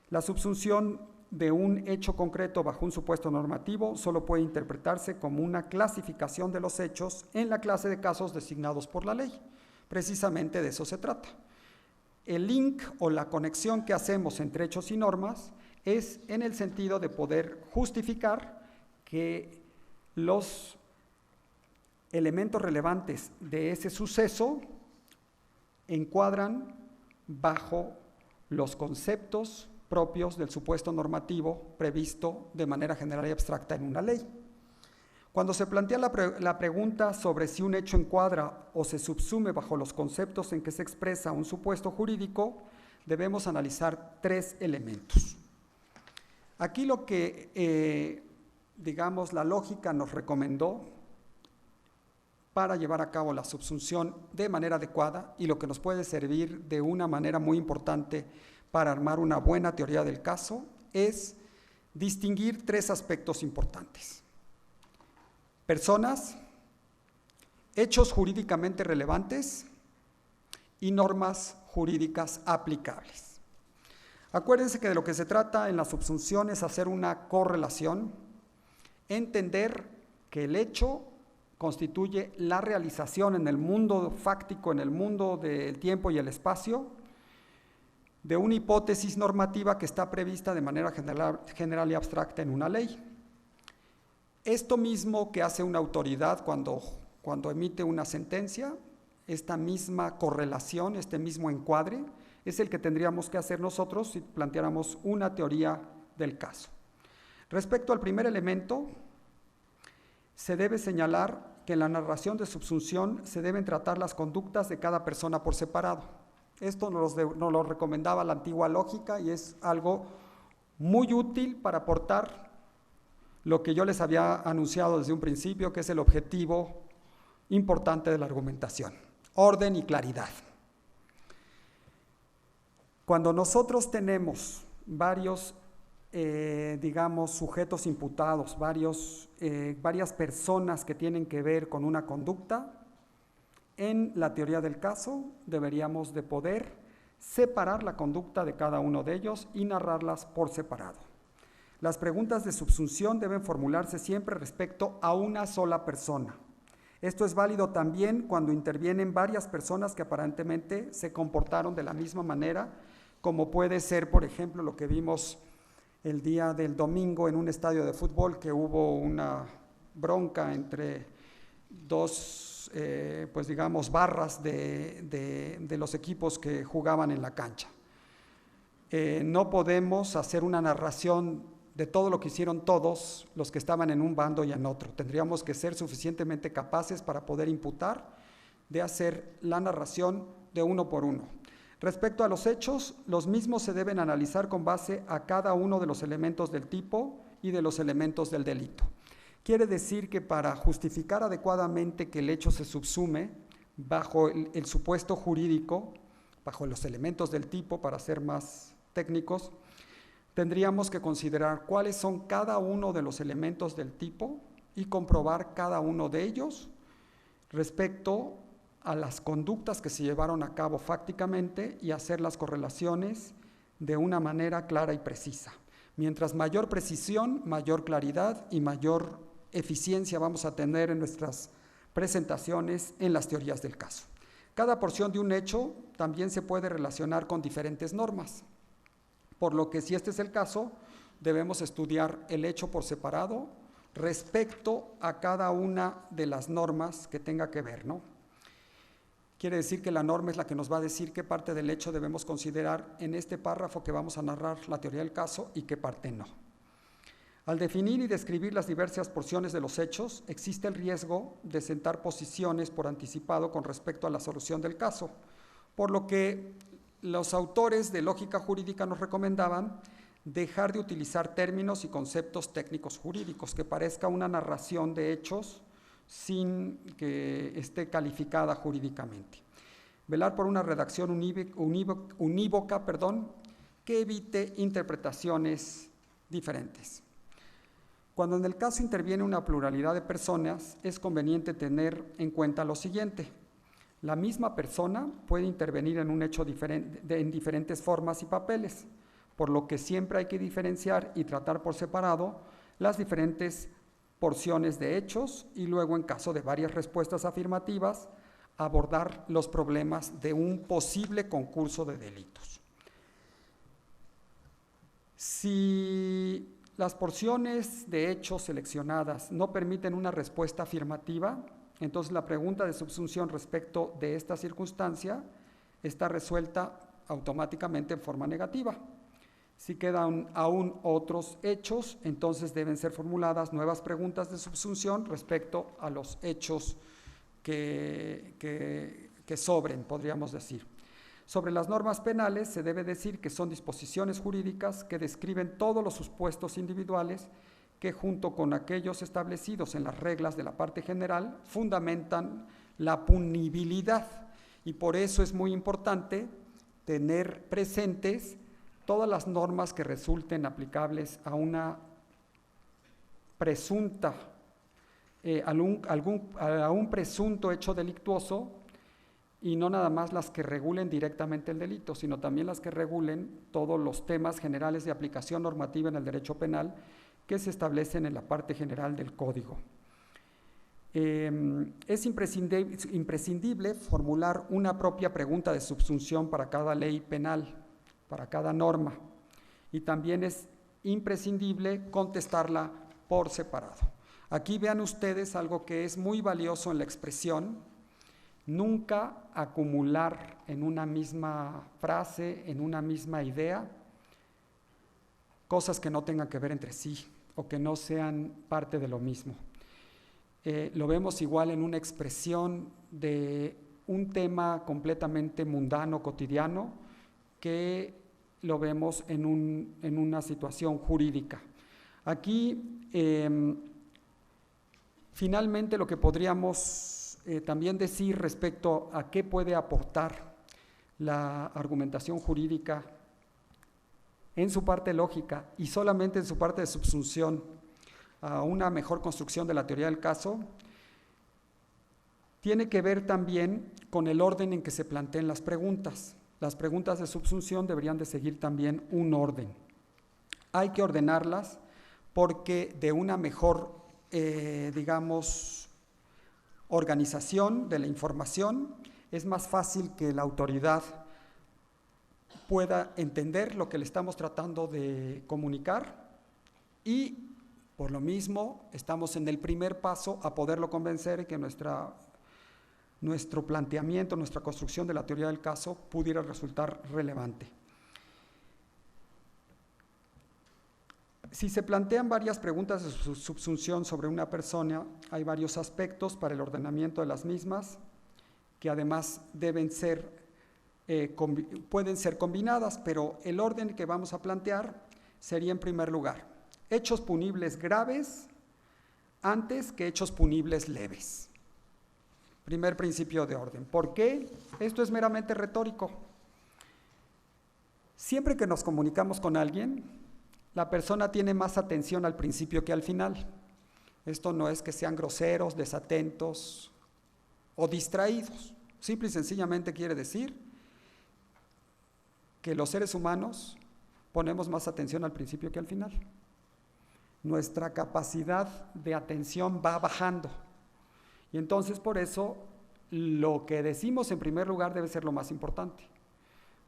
Speaker 3: la subsunción de un hecho concreto bajo un supuesto normativo solo puede interpretarse como una clasificación de los hechos en la clase de casos designados por la ley. Precisamente de eso se trata. El link o la conexión que hacemos entre hechos y normas es en el sentido de poder justificar que los elementos relevantes de ese suceso encuadran bajo los conceptos propios del supuesto normativo previsto de manera general y abstracta en una ley. Cuando se plantea la pregunta sobre si un hecho encuadra o se subsume bajo los conceptos en que se expresa un supuesto jurídico, debemos analizar tres elementos. Aquí lo que, digamos, la lógica nos recomendó para llevar a cabo la subsunción de manera adecuada y lo que nos puede servir de una manera muy importante para armar una buena teoría del caso es distinguir tres aspectos importantes: personas, hechos jurídicamente relevantes y normas jurídicas aplicables. Acuérdense que de lo que se trata en la subsunción es hacer una correlación, entender que el hecho constituye la realización en el mundo fáctico, en el mundo del tiempo y el espacio, de una hipótesis normativa que está prevista de manera general y abstracta en una ley. Esto mismo que hace una autoridad cuando emite una sentencia, esta misma correlación, este mismo encuadre, es el que tendríamos que hacer nosotros si planteáramos una teoría del caso. Respecto al primer elemento, se debe señalar que en la narración de subsunción se deben tratar las conductas de cada persona por separado. Esto nos lo recomendaba la antigua lógica y es algo muy útil para aportar lo que yo les había anunciado desde un principio, que es el objetivo importante de la argumentación: orden y claridad. Cuando nosotros tenemos varios, digamos, sujetos imputados, varias personas que tienen que ver con una conducta, En la teoría del caso deberíamos de poder separar la conducta de cada uno de ellos y narrarlas por separado. Las preguntas de subsunción deben formularse siempre respecto a una sola persona. Esto es válido también cuando intervienen varias personas que aparentemente se comportaron de la misma manera, como puede ser, por ejemplo, lo que vimos el día del domingo en un estadio de fútbol, que hubo una bronca entre dos, pues digamos, barras de los equipos que jugaban en la cancha. No podemos hacer una narración de todo lo que hicieron todos los que estaban en un bando y en otro. Tendríamos que ser suficientemente capaces para poder imputar de hacer la narración de uno por uno. Respecto a los hechos, los mismos se deben analizar con base a cada uno de los elementos del tipo y de los elementos del delito. Quiere decir que para justificar adecuadamente que el hecho se subsume bajo el supuesto jurídico, bajo los elementos del tipo, para ser más técnicos, tendríamos que considerar cuáles son cada uno de los elementos del tipo y comprobar cada uno de ellos respecto a las conductas que se llevaron a cabo fácticamente y hacer las correlaciones de una manera clara y precisa. Mientras mayor precisión, mayor claridad y mayor eficiencia vamos a tener en nuestras presentaciones en las teorías del caso. Cada porción de un hecho también se puede relacionar con diferentes normas, por lo que si este es el caso, debemos estudiar el hecho por separado respecto a cada una de las normas que tenga que ver, ¿no? Quiere decir que la norma es la que nos va a decir qué parte del hecho debemos considerar en este párrafo que vamos a narrar la teoría del caso y qué parte no. Al definir y describir las diversas porciones de los hechos, existe el riesgo de sentar posiciones por anticipado con respecto a la solución del caso, por lo que los autores de lógica jurídica nos recomendaban dejar de utilizar términos y conceptos técnicos jurídicos, que parezca una narración de hechos sin que esté calificada jurídicamente. Velar por una redacción unívoca, que evite interpretaciones diferentes. Cuando en el caso interviene una pluralidad de personas, es conveniente tener en cuenta lo siguiente. La misma persona puede intervenir en un hecho en diferentes formas y papeles, por lo que siempre hay que diferenciar y tratar por separado las diferentes porciones de hechos y luego, en caso de varias respuestas afirmativas, abordar los problemas de un posible concurso de delitos. Si las porciones de hechos seleccionadas no permiten una respuesta afirmativa, entonces la pregunta de subsunción respecto de esta circunstancia está resuelta automáticamente en forma negativa. Si quedan aún otros hechos, entonces deben ser formuladas nuevas preguntas de subsunción respecto a los hechos que sobren, podríamos decir. Sobre las normas penales se debe decir que son disposiciones jurídicas que describen todos los supuestos individuales que, junto con aquellos establecidos en las reglas de la parte general, fundamentan la punibilidad, y por eso es muy importante tener presentes todas las normas que resulten aplicables a una presunta, a un presunto hecho delictuoso, y no nada más las que regulen directamente el delito, sino también las que regulen todos los temas generales de aplicación normativa en el derecho penal que se establecen en la parte general del Código. Es imprescindible formular una propia pregunta de subsunción para cada ley penal, para cada norma, y también es imprescindible contestarla por separado. Aquí vean ustedes algo que es muy valioso en la expresión: nunca acumular en una misma frase, en una misma idea, cosas que no tengan que ver entre sí o que no sean parte de lo mismo. Lo vemos igual en una expresión de un tema completamente mundano, cotidiano, que lo vemos en una situación jurídica. Aquí, finalmente, lo que podríamos también decir respecto a qué puede aportar la argumentación jurídica en su parte lógica y solamente en su parte de subsunción a una mejor construcción de la teoría del caso, tiene que ver también con el orden en que se planteen las preguntas. Las preguntas de subsunción deberían de seguir también un orden. Hay que ordenarlas porque de una mejor, digamos, organización de la información es más fácil que la autoridad pueda entender lo que le estamos tratando de comunicar y por lo mismo estamos en el primer paso a poderlo convencer y que nuestro planteamiento, nuestra construcción de la teoría del caso pudiera resultar relevante. Si se plantean varias preguntas de subsunción sobre una persona, hay varios aspectos para el ordenamiento de las mismas que además pueden ser combinadas, pero el orden que vamos a plantear sería en primer lugar hechos punibles graves antes que hechos punibles leves. Primer principio de orden. ¿Por qué? Esto es meramente retórico. Siempre que nos comunicamos con alguien, la persona tiene más atención al principio que al final. Esto no es que sean groseros, desatentos o distraídos. Simple y sencillamente quiere decir que los seres humanos ponemos más atención al principio que al final. Nuestra capacidad de atención va bajando. Y entonces por eso lo que decimos en primer lugar debe ser lo más importante,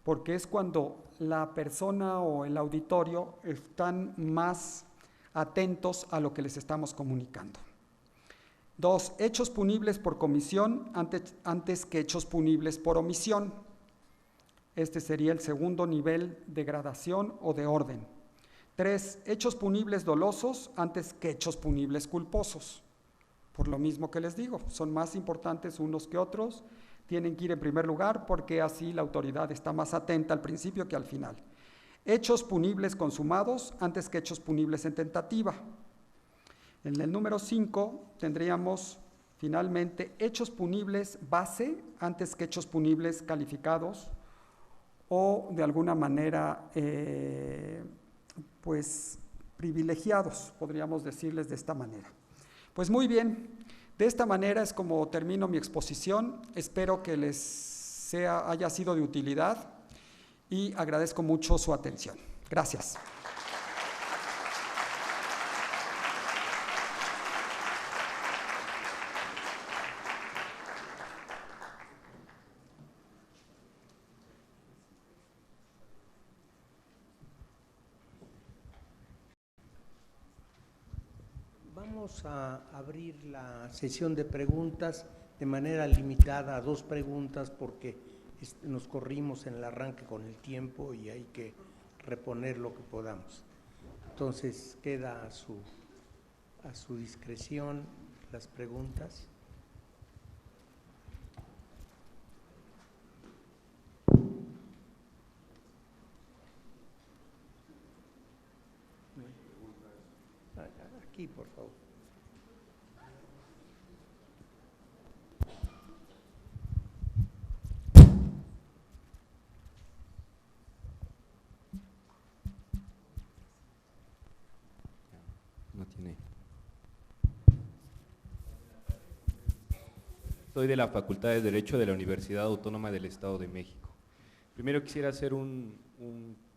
Speaker 3: porque es cuando la persona o el auditorio están más atentos a lo que les estamos comunicando. 2. Hechos punibles por comisión antes que hechos punibles por omisión. Este sería el segundo nivel de gradación o de orden. 3. Hechos punibles dolosos antes que hechos punibles culposos. Por lo mismo que les digo, son más importantes unos que otros, tienen que ir en primer lugar porque así la autoridad está más atenta al principio que al final. Hechos punibles consumados antes que hechos punibles en tentativa. En el número 5 tendríamos finalmente hechos punibles base antes que hechos punibles calificados o de alguna manera pues privilegiados, podríamos decirles de esta manera. Pues muy bien, de esta manera es como termino mi exposición. Espero que les haya sido de utilidad y agradezco mucho su atención. Gracias.
Speaker 2: Vamos a abrir la sesión de preguntas de manera limitada a 2 preguntas porque nos corrimos en el arranque con el tiempo y hay que reponer lo que podamos. Entonces queda a su discreción las preguntas. Aquí, por favor.
Speaker 4: No tiene. Soy de la Facultad de Derecho de la Universidad Autónoma del Estado de México. Primero quisiera hacer un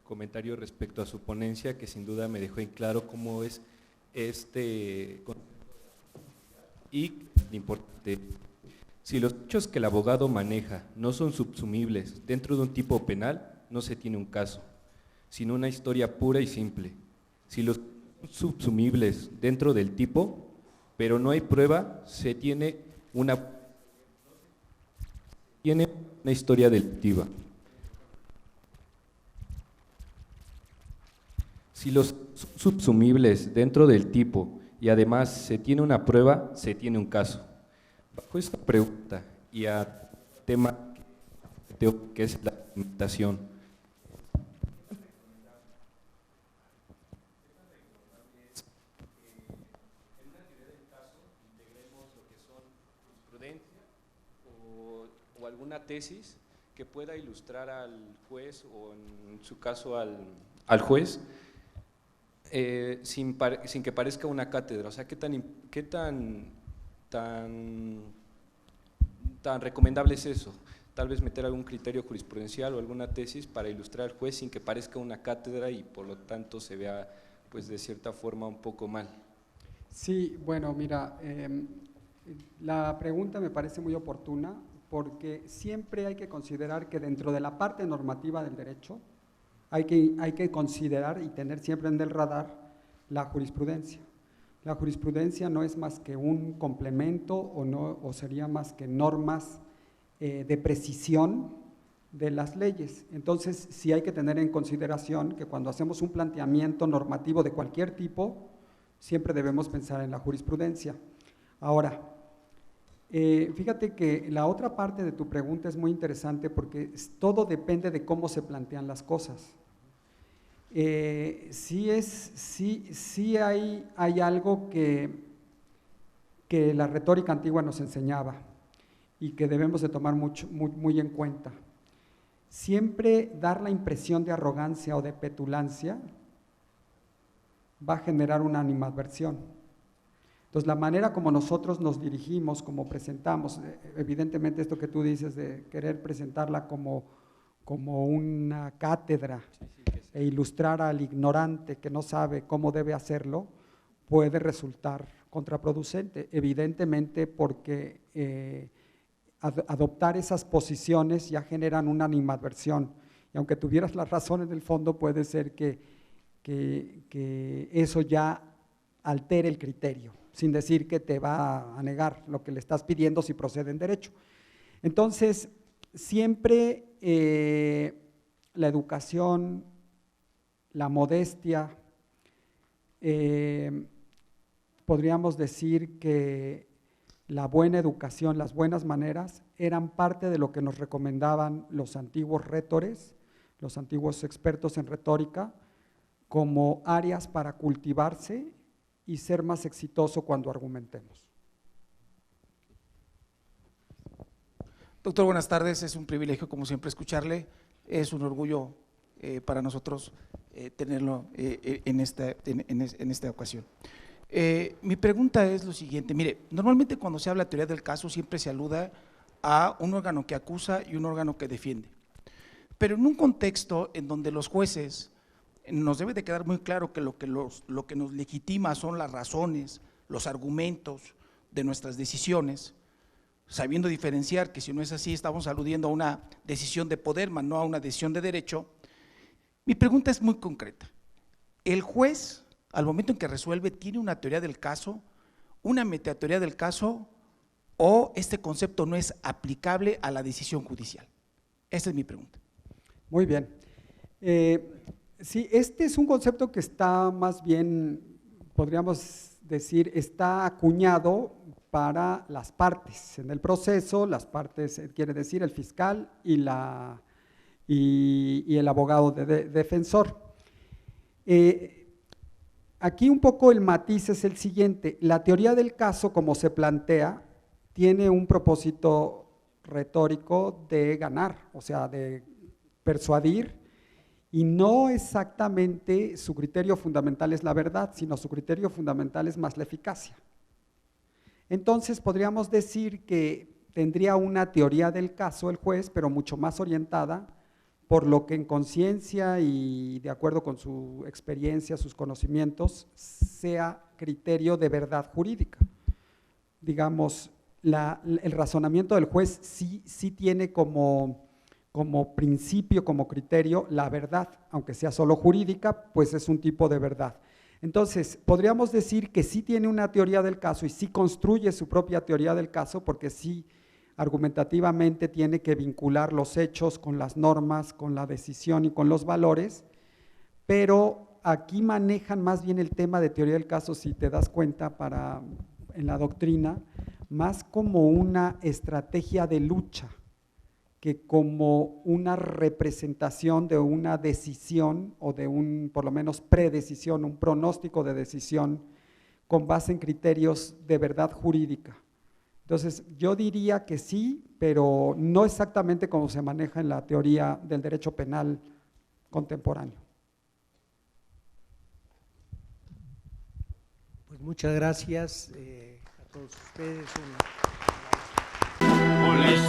Speaker 4: comentario respecto a su ponencia, que sin duda me dejó en claro cómo es y importante. Si los hechos que el abogado maneja no son subsumibles dentro de un tipo penal, no se tiene un caso, sino una historia pura y simple. Si los subsumibles dentro del tipo, pero no hay prueba, se tiene una historia delictiva. Si los subsumibles dentro del tipo y además se tiene una prueba, se tiene un caso. Bajo esta pregunta y a tema que es la imitación, o alguna tesis que pueda ilustrar al juez o en su caso al juez sin que parezca una cátedra. O sea, qué tan tan recomendable es eso, tal vez meter algún criterio jurisprudencial o alguna tesis para ilustrar al juez sin que parezca una cátedra y por lo tanto se vea pues de cierta forma un poco mal.
Speaker 3: Sí, bueno, mira, la pregunta me parece muy oportuna porque siempre hay que considerar que dentro de la parte normativa del derecho hay que considerar y tener siempre en el radar la jurisprudencia. La jurisprudencia no es más que un complemento o sería más que normas de precisión de las leyes. Entonces, sí hay que tener en consideración que cuando hacemos un planteamiento normativo de cualquier tipo, siempre debemos pensar en la jurisprudencia. Ahora, fíjate que la otra parte de tu pregunta es muy interesante porque todo depende de cómo se plantean las cosas. Sí hay algo que la retórica antigua nos enseñaba y que debemos de tomar muy en cuenta. Siempre dar la impresión de arrogancia o de petulancia va a generar una animadversión. Entonces, la manera como nosotros nos dirigimos, como presentamos, evidentemente esto que tú dices de querer presentarla como una cátedra e ilustrar al ignorante que no sabe cómo debe hacerlo, puede resultar contraproducente, evidentemente porque adoptar esas posiciones ya generan una animadversión, y aunque tuvieras la razón en el fondo, puede ser que eso ya altere el criterio, sin decir que te va a negar lo que le estás pidiendo si procede en derecho. Entonces, siempre la educación, la modestia, podríamos decir que la buena educación, las buenas maneras, eran parte de lo que nos recomendaban los antiguos retores, los antiguos expertos en retórica, como áreas para cultivarse y ser más exitoso cuando argumentemos.
Speaker 5: Doctor, buenas tardes, es un privilegio como siempre escucharle, es un orgullo para nosotros tenerlo en esta ocasión. Mi pregunta es lo siguiente, mire, normalmente cuando se habla de teoría del caso siempre se aluda a un órgano que acusa y un órgano que defiende, pero en un contexto en donde los jueces nos debe de quedar muy claro que lo que nos legitima son las razones, los argumentos de nuestras decisiones, sabiendo diferenciar que si no es así estamos aludiendo a una decisión de poder, más no a una decisión de derecho. Mi pregunta es muy concreta. ¿El juez, al momento en que resuelve, tiene una teoría del caso, una metateoría del caso, o este concepto no es aplicable a la decisión judicial? Esa es mi pregunta.
Speaker 3: Muy bien. Sí, este es un concepto que está más bien, podríamos decir, está acuñado para las partes. En el proceso, las partes, quiere decir el fiscal y el abogado defensor. Aquí un poco el matiz es el siguiente: la teoría del caso, como se plantea, tiene un propósito retórico de ganar, o sea, de persuadir, y no exactamente su criterio fundamental es la verdad, sino su criterio fundamental es más la eficacia. Entonces podríamos decir que tendría una teoría del caso el juez, pero mucho más orientada por lo que en conciencia y de acuerdo con su experiencia, sus conocimientos, sea criterio de verdad jurídica. Digamos, el razonamiento del juez sí tiene como principio, como criterio, la verdad, aunque sea solo jurídica, pues es un tipo de verdad. Entonces, podríamos decir que sí tiene una teoría del caso y sí construye su propia teoría del caso, porque sí argumentativamente tiene que vincular los hechos con las normas, con la decisión y con los valores, pero aquí manejan más bien el tema de teoría del caso, si te das cuenta, en la doctrina, más como una estrategia de lucha que como una representación de una decisión o de por lo menos predecisión, un pronóstico de decisión con base en criterios de verdad jurídica. Entonces, yo diría que sí, pero no exactamente como se maneja en la teoría del derecho penal contemporáneo.
Speaker 2: Pues muchas gracias a todos ustedes.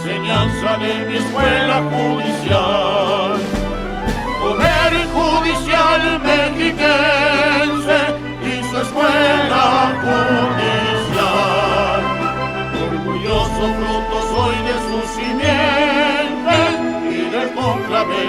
Speaker 6: enseñanza de mi escuela judicial. Poder judicial mexiquense y su escuela judicial. Orgulloso fruto soy de su simiente y del conclave